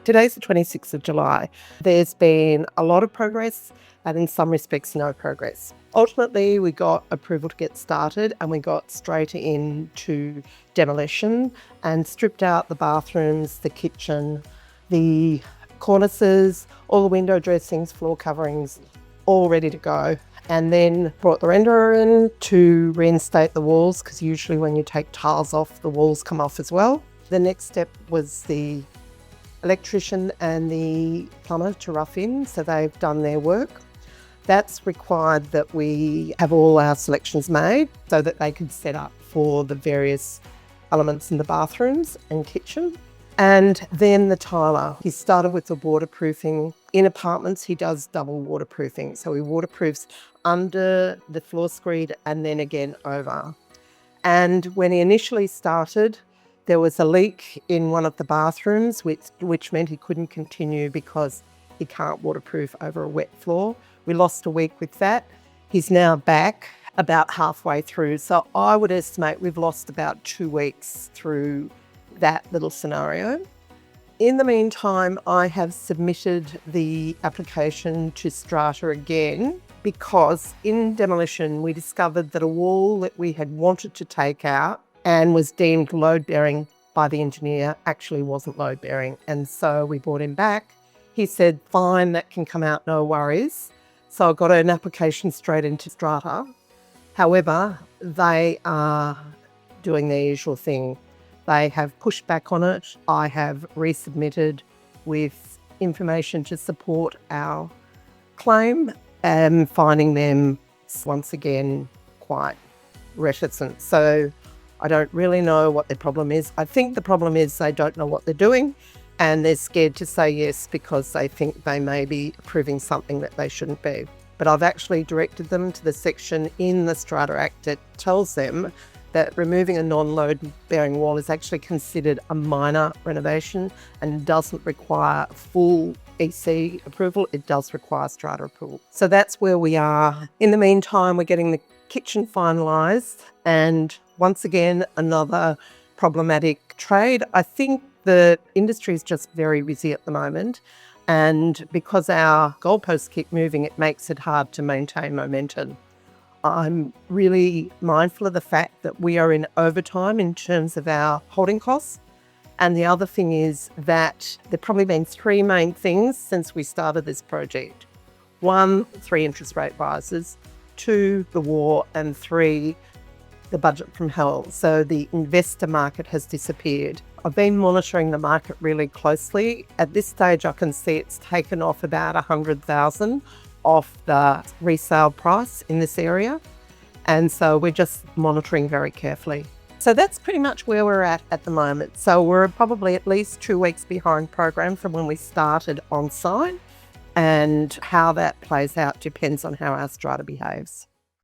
Today's the 26th of July. There's been a lot of progress and in some respects no progress. Ultimately, we got approval to get started and we got straight into demolition and stripped out the bathrooms, the kitchen, the cornices, all the window dressings, floor coverings, all ready to go. And then brought the renderer in to reinstate the walls, because usually when you take tiles off, the walls come off as well. The next step was the electrician and the plumber to rough in, so they've done their work. That's required that we have all our selections made so that they can set up for the various elements in the bathrooms and kitchen. And then the tiler. He started with the waterproofing. In apartments, he does double waterproofing. So he waterproofs under the floor screed and then again over. And when he initially started, there was a leak in one of the bathrooms, which meant he couldn't continue because he can't waterproof over a wet floor. We lost a week with that. He's now back about halfway through. So I would estimate we've lost about 2 weeks through that little scenario. In the meantime, I have submitted the application to strata again because in demolition, we discovered that a wall that we had wanted to take out and was deemed load-bearing by the engineer actually wasn't load-bearing. And so we brought him back. He said, fine, that can come out, no worries. So I got an application straight into strata. However, they are doing their usual thing. They have pushed back on it. I have resubmitted with information to support our claim and finding them once again quite reticent. So I don't really know what their problem is. I think the problem is they don't know what they're doing and they're scared to say yes because they think they may be approving something that they shouldn't be. But I've actually directed them to the section in the Strata Act that tells them that removing a non-load-bearing wall is actually considered a minor renovation and doesn't require full EC approval. It does require strata approval. So that's where we are. In the meantime, we're getting the kitchen finalised, and once again, another problematic trade. I think the industry is just very busy at the moment, and because our goalposts keep moving, it makes it hard to maintain momentum. I'm really mindful of the fact that we are in overtime in terms of our holding costs. And the other thing is that there've probably been 3 main things since we started this project. 1, 3 interest rate rises, 2, the war, and 3, the budget from hell. So the investor market has disappeared. I've been monitoring the market really closely. At this stage, I can see it's taken off about 100,000 off the resale price in this area. And so we're just monitoring very carefully. So that's pretty much where we're at the moment. So we're probably at least 2 weeks behind program from when we started on site, and how that plays out depends on how our strata behaves.